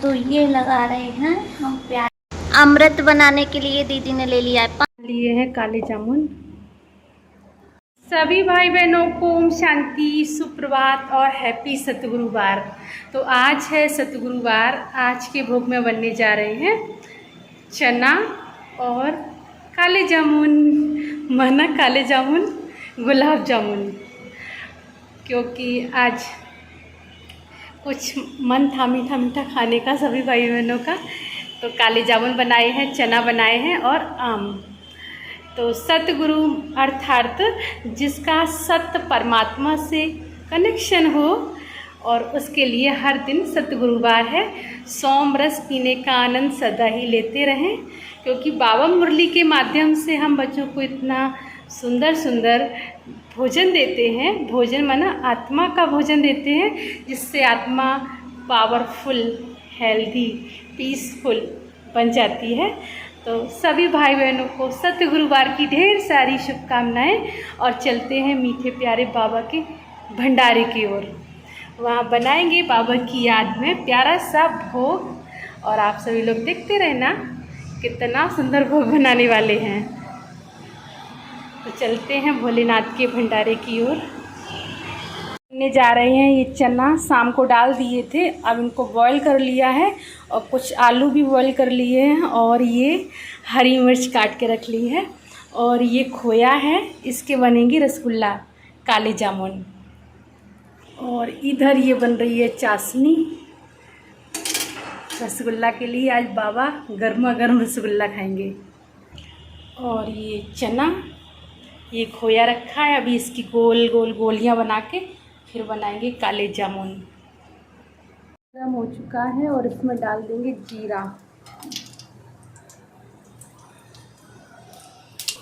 तो ये लगा रहे हैं हम प्याज। अमृत बनाने के लिए दीदी ने ले लिया है लिए हैं काले जामुन। सभी भाई बहनों को ओम शांति, सुप्रभात और हैप्पी सतगुरुवार। तो आज है सतगुरुवार। आज के भोग में बनने जा रहे हैं चना और काले जामुन, माना काले जामुन गुलाब जामुन, क्योंकि आज कुछ मन था मीठा मीठा खाने का सभी भाई बहनों का। तो काले जामुन बनाए हैं, चना बनाए हैं और आम। तो सतगुरु अर्थात जिसका सत्य परमात्मा से कनेक्शन हो, और उसके लिए हर दिन सतगुरुवार है। सोम रस पीने का आनंद सदा ही लेते रहें, क्योंकि बाबा मुरली के माध्यम से हम बच्चों को इतना सुंदर सुंदर भोजन देते हैं। भोजन माना आत्मा का भोजन देते हैं, जिससे आत्मा पावरफुल, हेल्दी, पीसफुल बन जाती है। तो सभी भाई बहनों को सतगुरुवार की ढेर सारी शुभकामनाएं। और चलते हैं मीठे प्यारे बाबा के भंडारे की ओर। वहाँ बनाएंगे बाबा की याद में प्यारा सा भोग, और आप सभी लोग देखते रहना कितना सुंदर भोग बनाने वाले हैं। तो चलते हैं भोलेनाथ के भंडारे की ओर। ने जा रहे हैं ये चना, शाम को डाल दिए थे, अब इनको बॉईल कर लिया है, और कुछ आलू भी बॉईल कर लिए हैं, और ये हरी मिर्च काट के रख ली है, और ये खोया है, इसके बनेंगे रसगुल्ला काले जामुन। और इधर ये बन रही है चाशनी रसगुल्ला के लिए। आज बाबा गर्मा गर्म रसगुल्ला खाएंगे। और ये चना, ये खोया रखा है, अभी इसकी गोल गोल गोलियां बना के फिर बनाएंगे काले जामुन। गरम हो चुका है और इसमें डाल देंगे जीरा,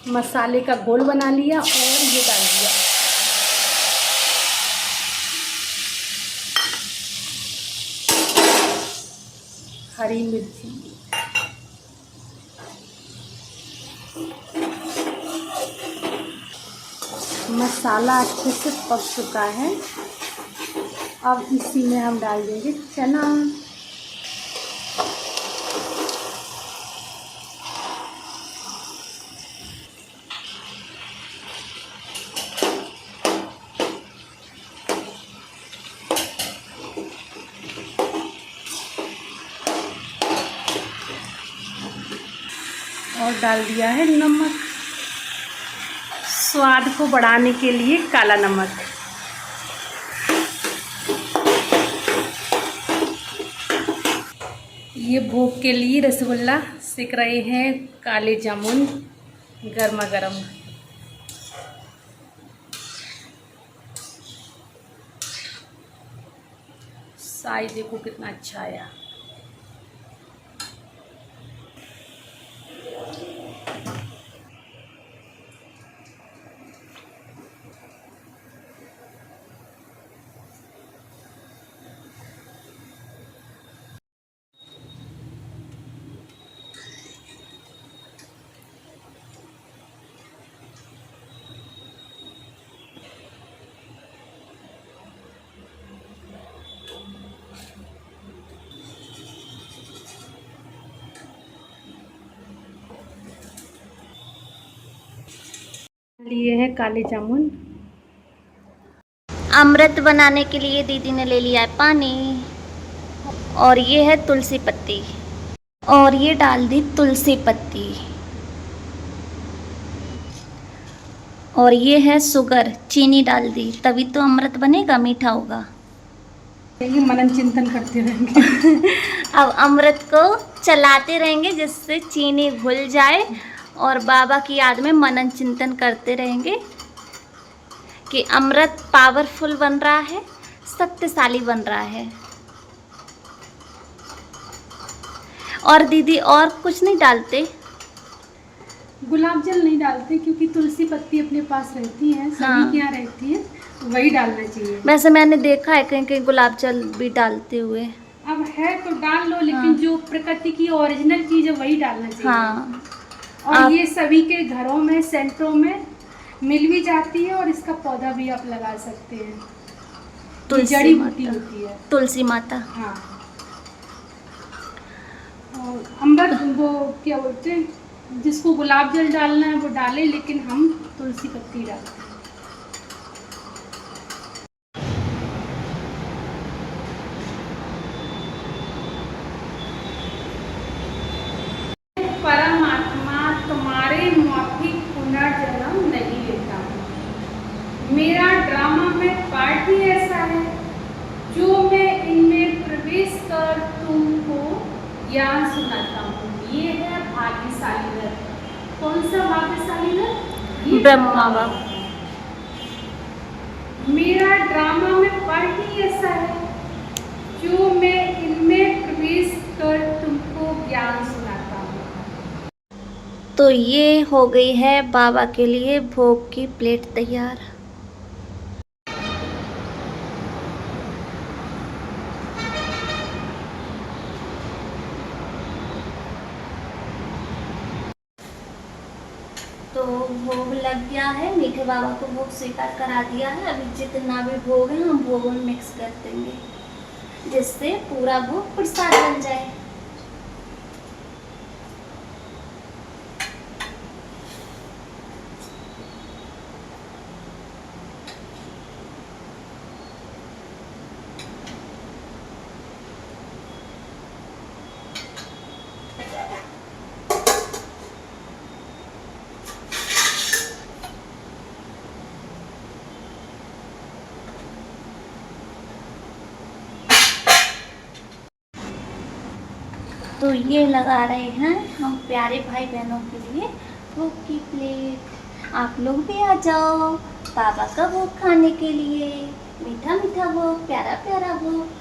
मसाले का घोल बना लिया और ये डाल दिया। हरी मिर्ची, मसाला अच्छे से पक चुका है। अब इसी में हम डाल देंगे चना, और डाल दिया है नमक, स्वाद को बढ़ाने के लिए काला नमक। ये भोग के लिए रसगुल्ला सेक रहे हैं काले जामुन गर्मा गर्म। साइज देखो कितना अच्छा आया। लिए हैं काले जामुन। अमृत बनाने के लिए दीदी ने ले लिया है पानी, और ये है तुलसी पत्ती, और ये डाल दी तुलसी पत्ती, और ये है शुगर, चीनी डाल दी, तभी तो अमृत बनेगा, मीठा होगा। ये मनन चिंतन करते रहेंगे। अब अमृत को चलाते रहेंगे जिससे चीनी घुल जाए, और बाबा की याद में मनन चिंतन करते रहेंगे कि अमृत पावरफुल बन रहा है, शक्तिशाली बन रहा है। और दीदी और कुछ नहीं डालते? गुलाब जल नहीं डालते, क्योंकि तुलसी पत्ती अपने पास रहती है, सभी के यहाँ रहती है, वही डालना चाहिए। वैसे मैंने देखा है कहीं कहीं गुलाब जल भी डालते हुए। अब है तो डाल लो, लेकिन जो प्रकृति की ओरिजिनल चीज है वही डालना चाहिए। हाँ। और ये सभी के घरों में, सेंटरों में मिल भी जाती है, और इसका पौधा भी आप लगा सकते हैं। जड़ी बूटी होती है तुलसी माता। हाँ। अम्बर वो क्या बोलते हैं, जिसको गुलाब जल डालना है वो डालें, लेकिन हम तुलसी पत्ती डालते हैं। परमात्मा तुम्हारे माफिक पुनर्जन्म नहीं लेता हूँ। मेरा ड्रामा में पार्ट ही ऐसा है जो मैं इनमें प्रवेश कर तुमको ज्ञान सुनाता हूँ। ये है भाग्यशाली रथ। कौन सा भाग्यशाली रथ? ये ब्रह्मा बाबा। मेरा ड्रामा में पार्ट ही ऐसा है जो मैं इनमें प्रवेश कर तुमको ज्ञान सुनाता हूँ। तो ये हो गई है बाबा के लिए भोग की प्लेट तैयार। तो भोग लग गया है, मीठे बाबा को भोग स्वीकार करा दिया है। अभी जितना भी भोग है हम भोग में मिक्स कर देंगे, जिससे पूरा भोग प्रसाद बन जाए। तो ये लगा रहे हैं हम प्यारे भाई बहनों के लिए भोग की प्लेट। आप लोग भी आ जाओ बाबा का भोग खाने के लिए। मीठा मीठा भोग, प्यारा प्यारा भोग।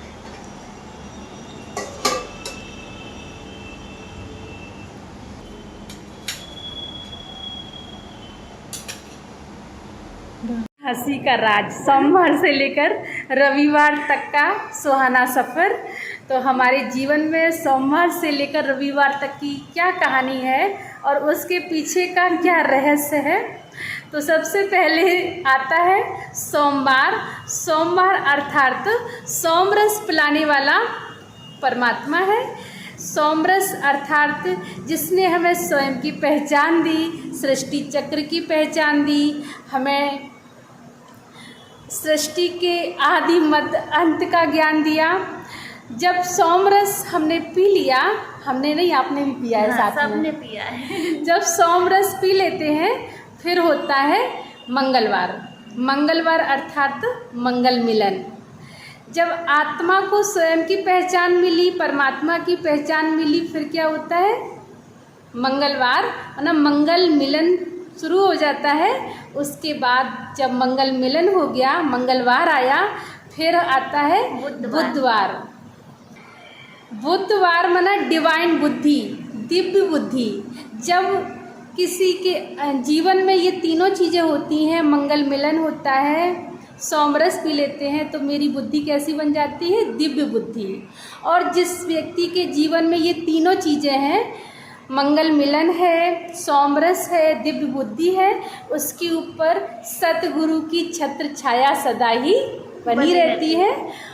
हंसी का राज, सोमवार से लेकर रविवार तक का सुहाना सफ़र। तो हमारे जीवन में सोमवार से लेकर रविवार तक की क्या कहानी है और उसके पीछे का क्या रहस्य है। तो सबसे पहले आता है सोमवार। सोमवार अर्थात सोमरस पिलाने वाला परमात्मा है। सोमरस अर्थात जिसने हमें स्वयं की पहचान दी, सृष्टि चक्र की पहचान दी, हमें सृष्टि के आदि मध्य अंत का ज्ञान दिया। जब सोमरस हमने पी लिया, हमने नहीं, आपने भी पिया है, साथ में सबने पिया है। जब सोमरस पी लेते हैं फिर होता है मंगलवार। मंगलवार अर्थात मंगल मिलन। जब आत्मा को स्वयं की पहचान मिली, परमात्मा की पहचान मिली, फिर क्या होता है? मंगलवार, मतलब मंगल मिलन शुरू हो जाता है। उसके बाद जब मंगल मिलन हो गया, मंगलवार आया, फिर आता है बुधवार। बुधवार माना डिवाइन बुद्धि, दिव्य बुद्धि। जब किसी के जीवन में ये तीनों चीज़ें होती हैं, मंगल मिलन होता है, सोमरस पी लेते हैं, तो मेरी बुद्धि कैसी बन जाती है? दिव्य बुद्धि। और जिस व्यक्ति के जीवन में ये तीनों चीज़ें हैं, मंगल मिलन है, सोमरस है, दिव्य बुद्धि है, उसके ऊपर सतगुरु की छत्र छाया सदा ही बनी रहती है।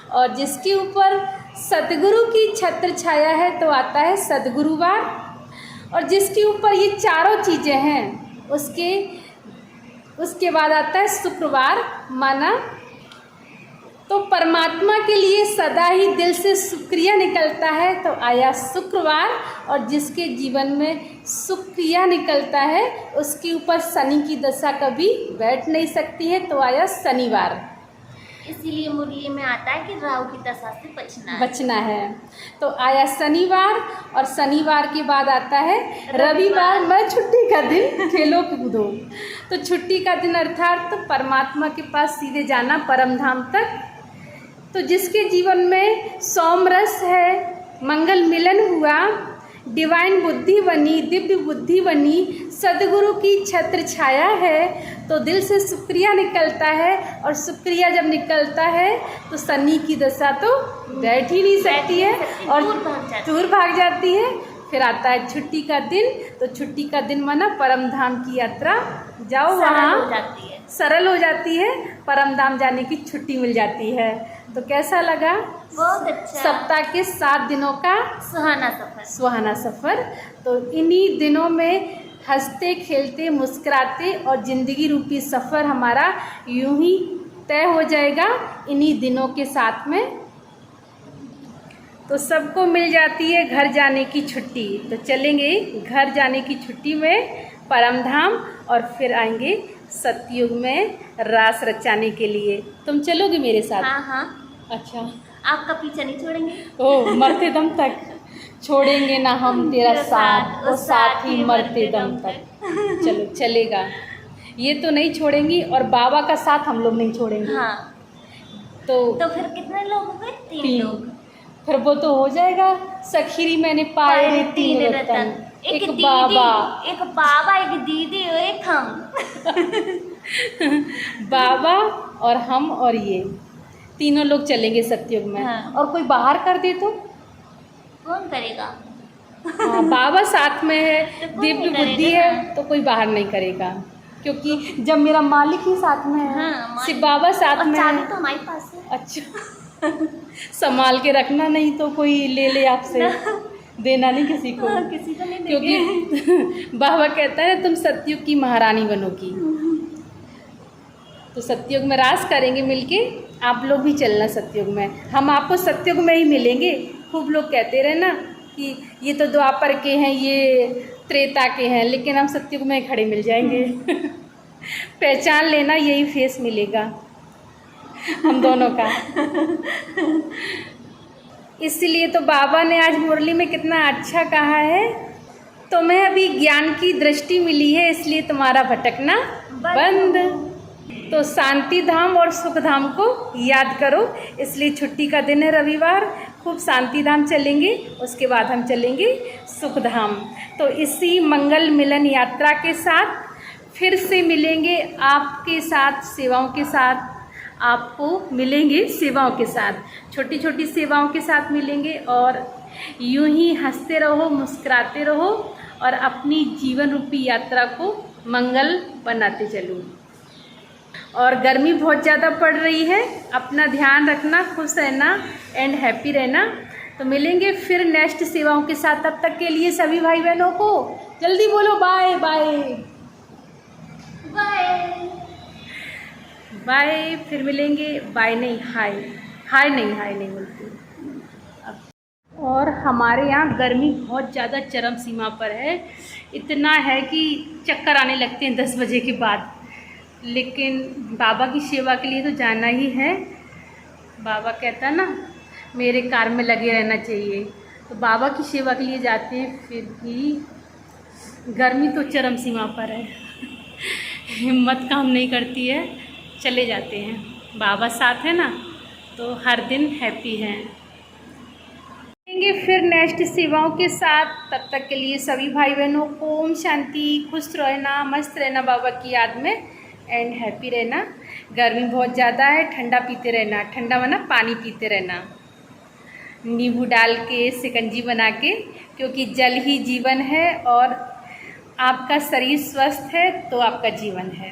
और जिसके ऊपर सतगुरु की छत्र छाया है तो आता है सतगुरुवार। और जिसके ऊपर ये चारों चीज़ें हैं उसके बाद आता है शुक्रवार। माना तो परमात्मा के लिए सदा ही दिल से शुक्रिया निकलता है तो आया शुक्रवार। और जिसके जीवन में शुक्रिया निकलता है उसके ऊपर शनि की दशा कभी बैठ नहीं सकती है तो आया शनिवार। इसीलिए मुरली में आता है कि राहु की दशा से बचना है। तो आया शनिवार। और शनिवार के बाद आता है रविवार, मैं छुट्टी का दिन, खेलो कूदो। तो छुट्टी का दिन अर्थात तो परमात्मा के पास सीधे जाना, परम धाम तक। तो जिसके जीवन में सोमरस है, मंगल मिलन हुआ, डिवाइन बुद्धि बनी, दिव्य बुद्धि बनी, सदगुरु की छत्र छाया है, तो दिल से शुक्रिया निकलता है। और शुक्रिया जब निकलता है तो शनि की दशा तो बैठ ही नहीं सकती है और दूर भाग जाती है। फिर आता है छुट्टी का दिन। तो छुट्टी का दिन माना परम धाम की यात्रा, जाओ वहाँ हो जाती है। सरल हो जाती है, परम धाम जाने की छुट्टी मिल जाती है। तो कैसा लगा? बहुत अच्छा। सप्ताह के 7 दिनों का सुहाना सफ़र। तो इन्हीं दिनों में हंसते खेलते मुस्कुराते और ज़िंदगी रूपी सफ़र हमारा यूं ही तय हो जाएगा इन्हीं दिनों के साथ में। तो सबको मिल जाती है घर जाने की छुट्टी, तो चलेंगे घर जाने की छुट्टी में परम धाम और फिर आएंगे सतयुग में रास रचाने के लिए। तुम चलोगे मेरे साथ? हाँ हाँ। अच्छा, आपका पीछा नहीं छोड़ेंगे। ओ मरते दम तक छोड़ेंगे ना हम तेरा साथ, और साथ ही मरते दम तक। चलो चलेगा, ये तो नहीं छोड़ेंगी और बाबा का साथ हम लोग नहीं छोड़ेंगे। हाँ। तो फिर कितने लोग हो गए? 3 लोग। फिर वो तो हो जाएगा। सखीरी मैंने पाए रे 3 रतन, एक बाबा, एक दीदी और एक हम। बाबा और हम और ये तीनों लोग चलेंगे सतयुग में। हाँ। और कोई बाहर कर दे तो कौन करेगा? हाँ, बाबा साथ में है, तो कोई दिव्य नहीं बुद्धि करेगा है, ना। तो कोई बाहर नहीं करेगा, क्योंकि जब मेरा मालिक ही साथ में है। हाँ, सिर्फ बाबा साथ और में चाबी है। तो हमारे पास है। अच्छा संभाल के रखना, नहीं तो कोई ले ले आपसे। देना नहीं किसी को। किसी को नहीं देंगे। क्योंकि बाबा कहता है तुम सतयुग की महारानी बनोगी। तो सतयुग में रास करेंगे मिलके। आप लोग भी चलना सतयुग में, हम आपको सतयुग में ही मिलेंगे। खूब लोग कहते रहे ना कि ये तो द्वापर के हैं, ये त्रेता के हैं, लेकिन हम सतयुग में ही खड़े मिल जाएंगे। पहचान लेना, यही फेस मिलेगा हम दोनों का। इसलिए तो बाबा ने आज मुरली में कितना अच्छा कहा है, तुम्हें अभी ज्ञान की दृष्टि मिली है, इसलिए तुम्हारा भटकना बंद। तो शांति धाम और सुख धाम को याद करो। इसलिए छुट्टी का दिन है रविवार, खूब शांति धाम चलेंगे, उसके बाद हम चलेंगे सुख धाम। तो इसी मंगल मिलन यात्रा के साथ फिर से मिलेंगे आपके साथ, सेवाओं के साथ। आपको मिलेंगे सेवाओं के साथ, छोटी छोटी सेवाओं के साथ मिलेंगे। और यूं ही हंसते रहो, मुस्कुराते रहो और अपनी जीवन रूपी यात्रा को मंगल बनाते चलो। और गर्मी बहुत ज़्यादा पड़ रही है, अपना ध्यान रखना, खुश रहना एंड हैप्पी रहना। तो मिलेंगे फिर नेक्स्ट सेवाओं के साथ। तब तक के लिए सभी भाई बहनों को जल्दी बोलो बाय बाय बाय बाय। फिर मिलेंगे। बाय नहीं, हाय। हाय नहीं बोलती। और हमारे यहाँ गर्मी बहुत ज़्यादा चरम सीमा पर है। इतना है कि चक्कर आने लगते हैं 10 बजे के बाद। लेकिन बाबा की सेवा के लिए तो जाना ही है। बाबा कहता ना मेरे कार में लगे रहना चाहिए, तो बाबा की सेवा के लिए जाते हैं। फिर भी गर्मी तो चरम सीमा पर है, हिम्मत काम नहीं करती है, चले जाते हैं। बाबा साथ है ना, तो हर दिन हैप्पी हैं। मिलेंगे फिर नेक्स्ट सेवाओं के साथ। तब तक के लिए सभी भाई बहनों को ओम शांति। खुश रहना, मस्त रहना बाबा की याद में एंड हैप्पी रहना। गर्मी बहुत ज़्यादा है, ठंडा पीते रहना, ठंडा बना पानी पीते रहना, नींबू डाल के शिकंजी बना के, क्योंकि जल ही जीवन है और आपका शरीर स्वस्थ है तो आपका जीवन है।